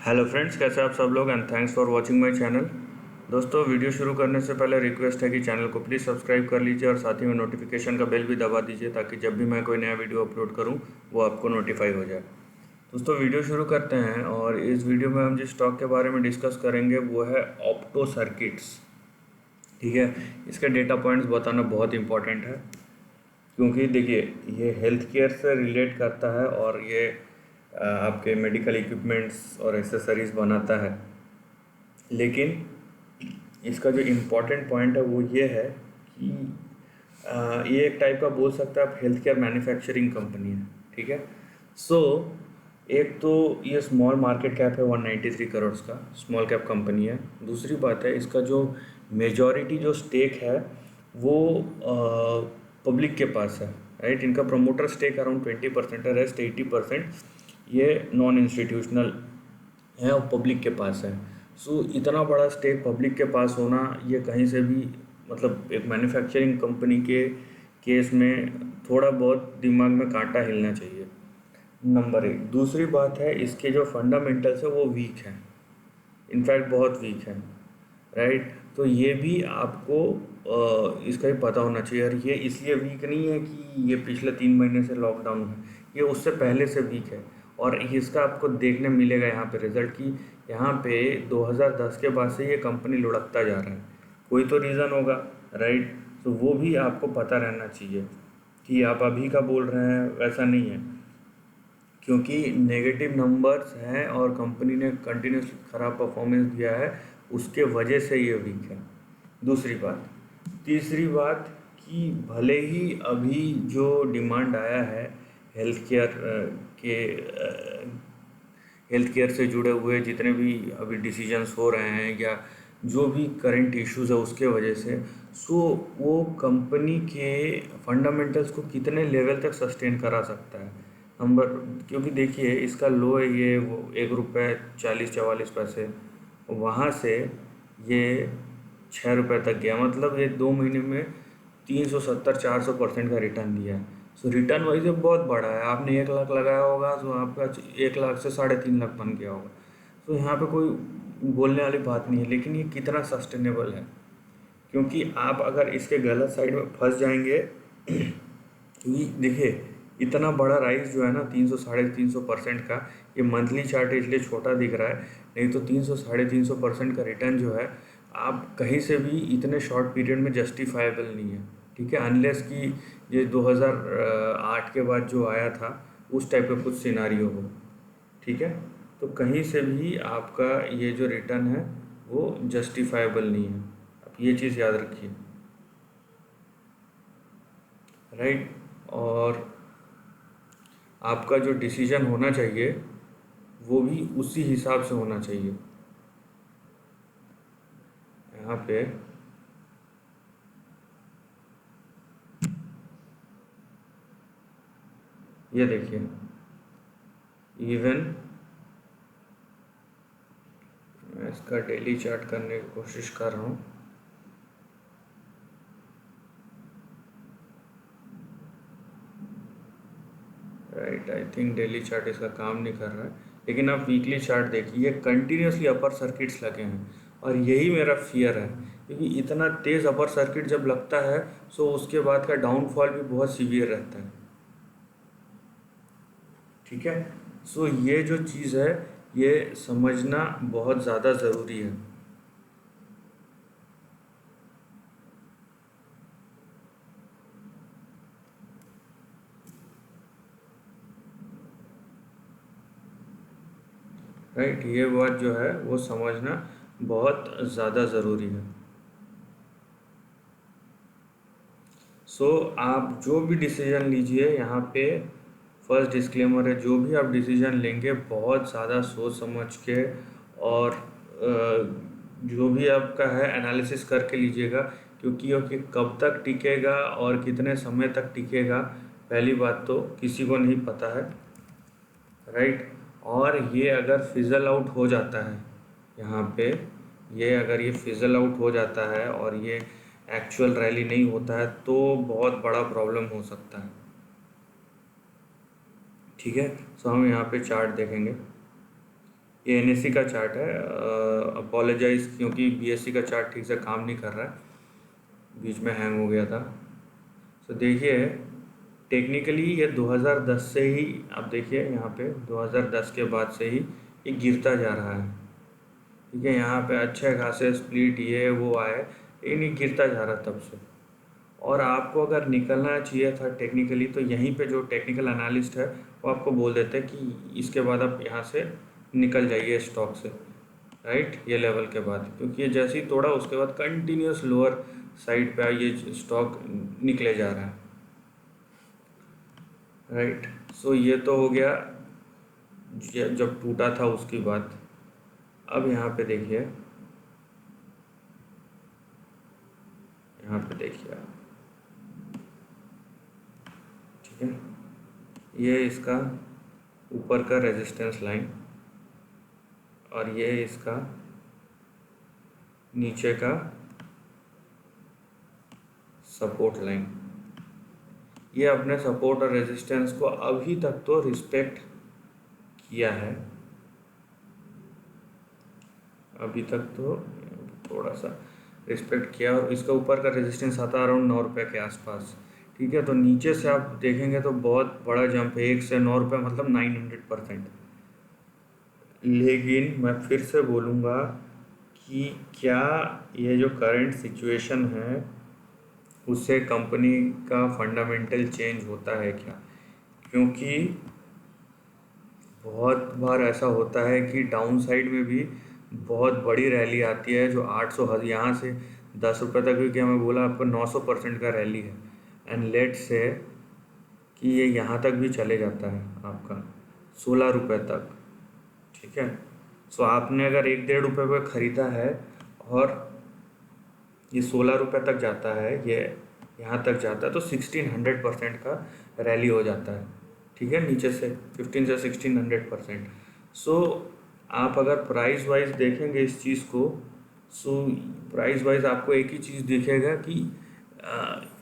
Hello friends, कैसे आप सब लोग and thanks for watching my channel. दोस्तों, वीडियो शुरू करने से पहले रिक्वेस्ट है कि चैनल को प्लीज़ सब्सक्राइब कर लीजिए और साथ ही में नोटिफिकेशन का बेल भी दबा दीजिए ताकि जब भी मैं कोई नया वीडियो अपलोड करूं वो आपको नोटिफाई हो जाए। दोस्तों, वीडियो शुरू करते हैं और इस वीडियो में हम जिस स्टॉक के बारे में डिस्कस करेंगे वो है ऑप्टो सर्किट्स। ठीक है, इसके डेटा पॉइंट्स बताना बहुत इंपॉर्टेंट है क्योंकि देखिए ये हेल्थ केयर से रिलेट करता है और ये आपके मेडिकल इक्विपमेंट्स और एक्सेसरीज बनाता है। लेकिन इसका जो इम्पोर्टेंट पॉइंट है वो ये है कि ये एक टाइप का बोल सकते हैं आप हेल्थ केयर मैन्युफैक्चरिंग कंपनी है। ठीक है, सो एक तो ये स्मॉल मार्केट कैप है 193 करोड़ का, स्मॉल कैप कंपनी है। दूसरी बात है इसका जो मेजॉरिटी जो स्टेक है वो पब्लिक के पास है, राइट। इनका प्रमोटर स्टेक अराउंड 20% है, रेस्ट 80% ये नॉन इंस्टीट्यूशनल है और पब्लिक के पास है। सो इतना बड़ा स्टेक पब्लिक के पास होना ये कहीं से भी मतलब एक मैन्युफैक्चरिंग कंपनी के केस में थोड़ा बहुत दिमाग में कांटा हिलना चाहिए, नंबर एक। दूसरी बात है इसके जो फंडामेंटल्स है वो वीक हैं, इनफैक्ट बहुत वीक है, राइट। तो ये भी आपको इसका भी पता होना चाहिए। और ये इसलिए वीक नहीं है कि ये पिछले 3 महीने से लॉकडाउन है, ये उससे पहले से वीक है। और इसका आपको देखने मिलेगा यहाँ पे रिजल्ट कि यहाँ पे 2010 के बाद से ये कंपनी लुढ़कता जा रहा है। कोई तो रीज़न होगा, राइट। तो वो भी आपको पता रहना चाहिए कि आप अभी का बोल रहे हैं वैसा नहीं है, क्योंकि नेगेटिव नंबर्स हैं और कंपनी ने कंटिन्यूसली ख़राब परफॉर्मेंस दिया है, उसके वजह से ये वीक है। दूसरी बात, तीसरी बात कि भले ही अभी जो डिमांड आया है हेल्थ केयर के हेल्थ केयर से जुड़े हुए जितने भी अभी डिसीजंस हो रहे हैं या जो भी करंट इश्यूज है उसके वजह से, सो वो कंपनी के फंडामेंटल्स को कितने लेवल तक सस्टेन करा सकता है नंबर। क्योंकि देखिए इसका लो है ये वो ₹1.40-44, वहाँ से ये ₹6 तक गया, मतलब ये 2 महीने में 370-400% का रिटर्न दिया है। सो रिटर्न वाइज ये बहुत बड़ा है। आपने 1 लाख लगाया होगा तो आपका 1 लाख से 3.5 लाख बन गया होगा। तो यहाँ पे कोई बोलने वाली बात नहीं है, लेकिन ये कितना सस्टेनेबल है, क्योंकि आप अगर इसके गलत साइड में फंस जाएंगे क्योंकि देखिए इतना बड़ा राइज जो है ना 300-350% का, ये मंथली चार्ट इसलिए छोटा दिख रहा है, नहीं तो 300-350% का रिटर्न जो है आप कहीं से भी इतने शॉर्ट पीरियड में जस्टिफाइबल नहीं है। ठीक है, अनलेस कि ये 2008 के बाद जो आया था उस टाइप का कुछ सिनारियो हो। ठीक है, तो कहीं से भी आपका ये जो रिटर्न है वो जस्टिफाइबल नहीं है, आप ये चीज़ याद रखिए, राइट। और आपका जो डिसीजन होना चाहिए वो भी उसी हिसाब से होना चाहिए। यहाँ पे ये देखिए, इवन मैं इसका डेली चार्ट करने की कोशिश कर रहा हूँ। Right, I think daily chart इसका काम नहीं कर रहा है, लेकिन आप वीकली चार्ट देखिए, कंटिन्यूसली अपर सर्किट्स लगे हैं। और यही मेरा फियर है, क्योंकि इतना तेज़ अपर सर्किट जब लगता है सो उसके बाद का डाउनफॉल भी बहुत सीवियर रहता है। ठीक है, सो ये जो चीज़ है ये समझना बहुत ज़्यादा ज़रूरी है। राइट, ये बात जो है वो समझना बहुत ज़्यादा ज़रूरी है। सो आप जो भी डिसीजन लीजिए, यहाँ पे फर्स्ट डिस्क्लेमर है, जो भी आप डिसीजन लेंगे बहुत ज़्यादा सोच समझ के और जो भी आपका है एनालिसिस करके लीजिएगा, क्योंकि कब तक टिकेगा और कितने समय तक टिकेगा पहली बात तो किसी को नहीं पता है, राइट। और ये अगर फिज़ल आउट हो जाता है यहाँ पे, ये अगर ये फिज़ल आउट हो जाता है और ये एक्चुअल रैली नहीं होता है तो बहुत बड़ा प्रॉब्लम हो सकता है। ठीक है, सो हम यहाँ पे चार्ट देखेंगे। ये एनएससी का चार्ट है। अपोलोजाइज क्योंकि बीएससी का चार्ट ठीक से काम नहीं कर रहा है, बीच में हैंग हो गया था। तो देखिए टेक्निकली ये 2010 से ही, आप देखिए यहाँ पे 2010 के बाद से ही ये गिरता जा रहा है। ठीक है, यहाँ पे अच्छे खासे स्प्लिट ये वो आए, ये नहीं गिरता जा रहा तब से। और आपको अगर निकलना चाहिए था टेक्निकली, तो यहीं पे जो टेक्निकल एनालिस्ट है वो आपको बोल देते हैं कि इसके बाद आप यहाँ से निकल जाइए स्टॉक से, राइट, ये लेवल के बाद। क्योंकि ये जैसे ही तोड़ा उसके बाद कंटिन्यूस लोअर साइड पे ये स्टॉक निकले जा रहा है, राइट। सो ये तो हो गया जब टूटा था उसकी बात। अब यहाँ पे देखिए, यहाँ पे देखिए आप, ठीक है, ये इसका ऊपर का रेजिस्टेंस लाइन और ये इसका नीचे का सपोर्ट लाइन। ये अपने सपोर्ट और रेजिस्टेंस को अभी तक तो रिस्पेक्ट किया है, अभी तक तो थोड़ा सा रिस्पेक्ट किया। और इसका ऊपर का रेजिस्टेंस आता है अराउंड 9 रुपये के आसपास। ठीक है, तो नीचे से आप देखेंगे तो बहुत बड़ा जंप है, 1 से 9 रुपये, मतलब 900%। लेकिन मैं फिर से बोलूँगा कि क्या ये जो करंट सिचुएशन है उससे कंपनी का फंडामेंटल चेंज होता है क्या? क्योंकि बहुत बार ऐसा होता है कि डाउन साइड में भी बहुत बड़ी रैली आती है, जो 800 यहाँ से 10 रुपये तक भी, क्या मैं बोला आपको 900% का रैली है। एंड लेट से कि ये यहाँ तक भी चले जाता है आपका 16 रुपये तक। ठीक है, सो आपने अगर 1-1.5 रुपये पे ख़रीदा है और ये 16 रुपये तक जाता है, ये यहाँ तक जाता है, तो 1600% का रैली हो जाता है। ठीक है, नीचे से 15 से 1600%। सो आप अगर प्राइस वाइज देखेंगे इस चीज़ को, सो प्राइस वाइज आपको एक ही चीज़ दिखेगा कि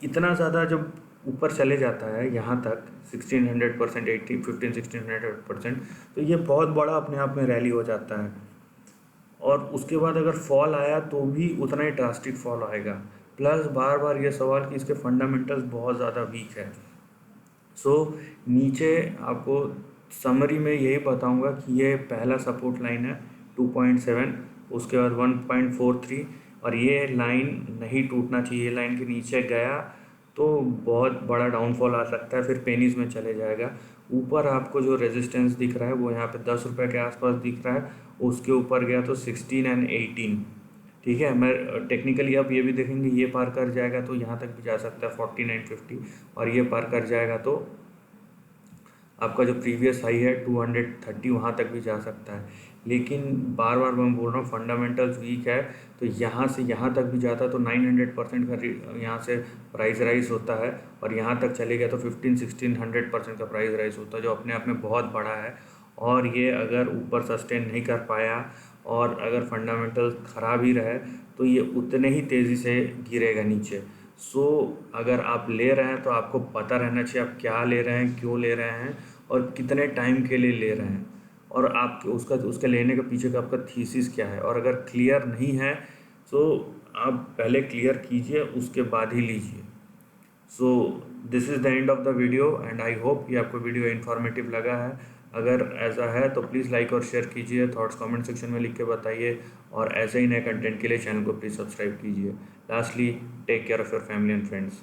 इतना ज़्यादा जब ऊपर चले जाता है यहाँ तक 1600%, 15-1600%, तो ये बहुत बड़ा अपने आप में रैली हो जाता है। और उसके बाद अगर फॉल आया तो भी उतना ही ड्रास्टिक फॉल आएगा। प्लस बार बार ये सवाल कि इसके फंडामेंटल्स बहुत ज़्यादा वीक है। सो नीचे आपको समरी में यही बताऊंगा कि ये पहला सपोर्ट लाइन है 2.7, उसके बाद 1.43, और ये लाइन नहीं टूटना चाहिए। ये लाइन के नीचे गया तो बहुत बड़ा डाउनफॉल आ सकता है, फिर पेनीज में चले जाएगा। ऊपर आपको जो रेजिस्टेंस दिख रहा है वो यहाँ पे 10 रुपये के आसपास दिख रहा है, उसके ऊपर गया तो 16 और 18। ठीक है, मैं टेक्निकली आप ये भी देखेंगे, ये पार कर जाएगा तो यहाँ तक भी जा सकता है 49.50, और ये पार कर जाएगा तो आपका जो प्रीवियस हाई है 230 वहाँ तक भी जा सकता है। लेकिन बार बार मैं बोल रहा हूँ फंडामेंटल्स वीक है, तो यहाँ से यहाँ तक भी जाता है तो 900% का यहाँ से प्राइस राइज होता है, और यहाँ तक चले गया तो 15-1600% का प्राइस राइज होता है, जो अपने आप में बहुत बड़ा है। और ये अगर ऊपर सस्टेन नहीं कर पाया और अगर फंडामेंटल ख़राब ही रहे तो ये उतने ही तेज़ी से गिरेगा नीचे। सो अगर आप ले रहे हैं तो आपको पता रहना चाहिए आप क्या ले रहे हैं, क्यों ले रहे हैं, और कितने टाइम के लिए ले रहे हैं, और आप उसके लेने के पीछे का आपका थीसिस क्या है। और अगर क्लियर नहीं है तो आप पहले क्लियर कीजिए, उसके बाद ही लीजिए। So this is the end of the video, and I hope ये आपको वीडियो इन्फॉर्मेटिव लगा है। अगर ऐसा है तो प्लीज़ लाइक और शेयर कीजिए, थॉट्स कमेंट सेक्शन में लिख के बताइए, और ऐसे ही नए कंटेंट के लिए चैनल को प्लीज़ सब्सक्राइब कीजिए। Lastly, take care of your family and friends.